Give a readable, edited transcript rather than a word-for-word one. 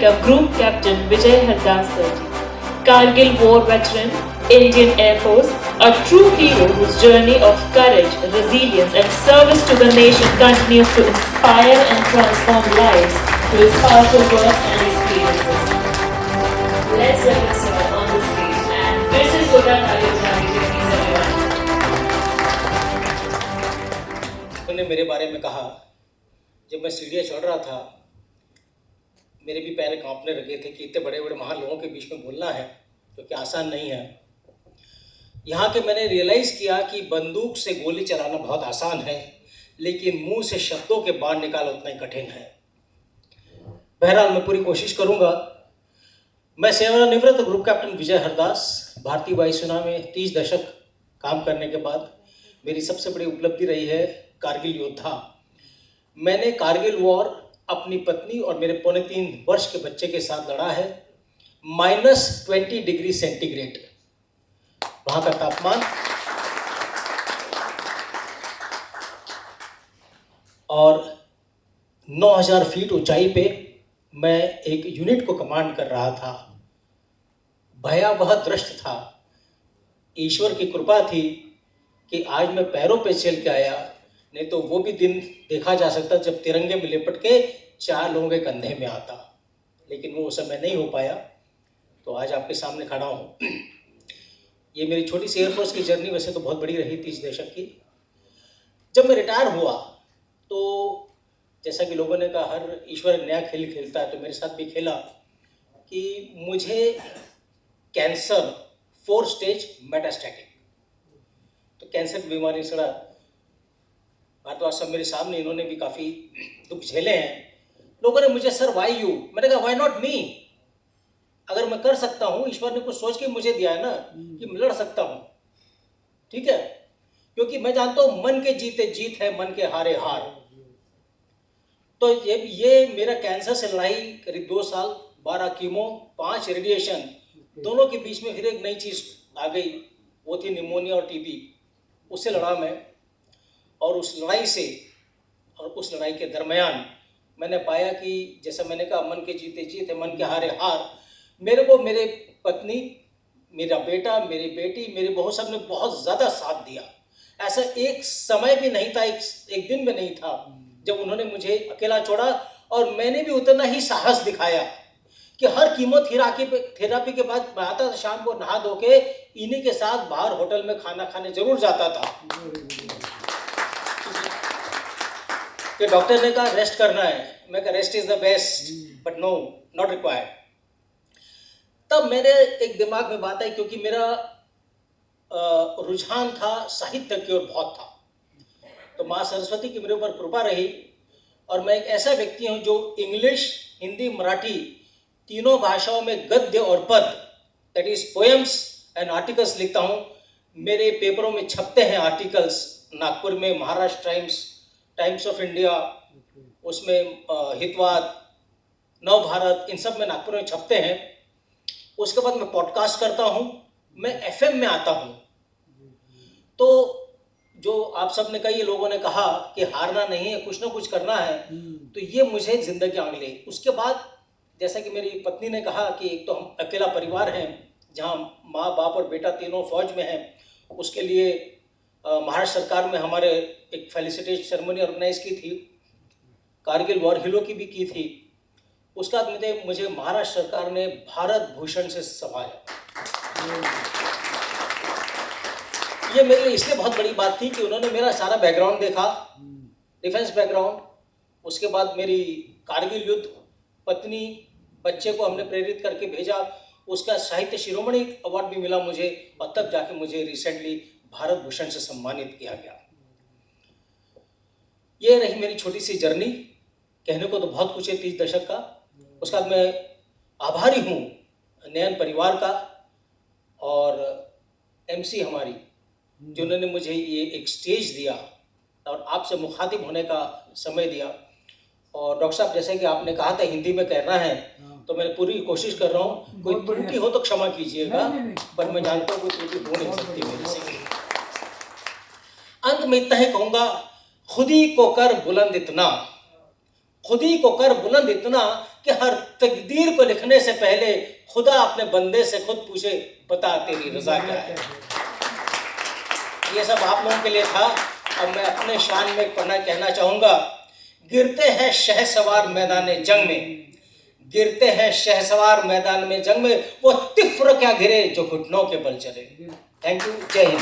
your Group Captain Vijay Hardas Sirji, Kargil War veteran, Indian Air Force, a true hero whose journey of courage, resilience and service to the nation continues to inspire and transform lives through his powerful words and experiences. Let's welcome sir on the stage, and this is Udan Ayodhya. Please everyone. उन्होंने मेरे बारे में कहा, जब मैं सीढ़ियाँ चढ़ रहा था मेरे भी पैर कांपने लगे थे कि इतने बड़े बड़े महान लोगों के बीच में बोलना है तो क्या आसान नहीं है। यहाँ के मैंने रियलाइज़ किया कि बंदूक से गोली चलाना बहुत आसान है, लेकिन मुंह से शब्दों के बाण निकालना उतना ही कठिन है। बहरहाल मैं पूरी कोशिश करूँगा। मैं सेवानिवृत्त ग्रुप कैप्टन विजय हरदास, भारतीय वायुसेना में 30 दशक काम करने के बाद मेरी सबसे बड़ी उपलब्धि रही है कारगिल योद्धा। मैंने कारगिल वॉर अपनी पत्नी और मेरे 3.25 वर्ष के बच्चे के साथ लड़ा है। -20 डिग्री सेंटीग्रेड वहाँ का तापमान, और 9000 फीट ऊंचाई पे मैं एक यूनिट को कमांड कर रहा था। भयावह दृश्य था। ईश्वर की कृपा थी कि आज मैं पैरों पे चल के आया, नहीं तो वो भी दिन देखा जा सकता जब तिरंगे में लिपट के 4 लोगों के कंधे में आता, लेकिन वो समय नहीं हो पाया। तो आज आपके सामने खड़ा हूँ। ये मेरी छोटी सी एयरफोर्स की जर्नी वैसे तो बहुत बड़ी रही, 30 दशक की। जब मैं रिटायर हुआ तो जैसा कि लोगों ने कहा हर ईश्वर नया खेल खेलता है, तो मेरे साथ भी खेला कि मुझे कैंसर 4 स्टेज मेटास्टैटिक, तो कैंसर की बीमारी से भारतवासी सब मेरे सामने, इन्होंने भी काफ़ी दुख झेले हैं। लोगों ने मुझे सर वाई यू, मैंने कहा वाई नॉट मी। अगर मैं कर सकता हूँ, ईश्वर ने कुछ सोच के मुझे दिया है ना कि मैं लड़ सकता हूँ, ठीक है, क्योंकि मैं जानता हूँ मन के जीते जीत है, मन के हारे हार। तो ये मेरा कैंसर से लड़ाई करीब 2 साल, 12 कीमो, 5 रेडिएशन, दोनों के बीच में फिर एक नई चीज़ आ गई, वो थी निमोनिया और टीबी। उससे लड़ा मैं, और उस लड़ाई से और उस लड़ाई के दरमियान मैंने पाया कि जैसा मैंने कहा मन के जीते जीत है, मन के हारे हार। मेरे को मेरे पत्नी, मेरा बेटा, मेरी बेटी, मेरी बहू, सब ने बहुत ज़्यादा साथ दिया। ऐसा एक समय भी नहीं था, एक दिन भी नहीं था जब उन्होंने मुझे अकेला छोड़ा। और मैंने भी उतना ही साहस दिखाया कि हर कीमोथेरापी के बाद मैं आता था शाम को नहा धो के, इन्हीं के साथ बाहर होटल में खाना खाने जरूर जाता था। कि डॉक्टर ने कहा रेस्ट करना है, मैं कहा rest is the best but no not required. तब मेरे एक दिमाग में बात आई, क्योंकि मेरा रुझान था साहित्य की ओर बहुत था, तो माँ सरस्वती की मेरे ऊपर कृपा रही। और मैं एक ऐसा व्यक्ति हूँ जो इंग्लिश, हिंदी, मराठी तीनों भाषाओं में गद्य और पद, that is poems and articles लिखता हूँ। मेरे पेपरों में छपते हैं आर्टिकल्स, नागपुर में Maharashtra times, times of India, उसमें हितवाद, नव भारत, इन सब में नागपुर में छपते हैं। उसके बाद मैं पॉडकास्ट करता हूँ, मैं एफएम में आता हूँ। तो जो आप सब ने कही, लोगों ने कहा कि हारना नहीं है, कुछ ना कुछ करना है, तो ये मुझे जिंदगी आंग ले। उसके बाद जैसा कि मेरी पत्नी ने कहा कि एक तो हम अकेला परिवार हैं, जहाँ माँ बाप और बेटा तीनों फौज में हैं, उसके लिए महाराष्ट्र सरकार में हमारे एक फेलिसिटेशन सेरेमनी ऑर्गेनाइज की थी, कारगिल वॉर हीरो की भी की थी। उसके बाद मुझे महाराष्ट्र सरकार ने भारत भूषण से संभाला। ये मेरे लिए इसलिए बहुत बड़ी बात थी कि उन्होंने मेरा सारा बैकग्राउंड देखा, डिफेंस बैकग्राउंड। उसके बाद मेरी कारगिल युद्ध, पत्नी, बच्चे को हमने प्रेरित करके भेजा, उसका साहित्य शिरोमणि अवार्ड भी मिला मुझे, और तब जाके मुझे रिसेंटली भारत भूषण से सम्मानित किया गया। ये रही मेरी छोटी सी जर्नी। कहने को तो बहुत कुछ है 30 दशक का। उसके बाद मैं आभारी हूँ नयन परिवार का और एमसी हमारी, जिन्होंने मुझे ये एक स्टेज दिया और आपसे मुखातिब होने का समय दिया। और डॉक्टर साहब, जैसे कि आपने कहा था हिंदी में कहना है, तो मैं पूरी कोशिश कर रहा हूँ। कोई त्रुटि हो तो क्षमा कीजिएगा, पर मैं जानता हूँ कोई त्रुटि हो नहीं सकती मेरे से। अंत में इतना ही कहूँगा, खुद ही को कर बुलंद इतना, खुद ही को कर बुलंद इतना कि हर तकदीर को लिखने से पहले खुदा अपने बंदे से खुद पूछे, बता तेरी रजा क्या है। ये सब आप लोगों के लिए था। अब मैं अपने शान में पढ़ना कहना चाहूँगा। गिरते हैं शहसवार मैदान जंग में, गिरते हैं शहसवार मैदान में जंग में, वो तिफ्र क्या गिरे जो घुटनों के बल चले। थैंक यू, जय हिंद।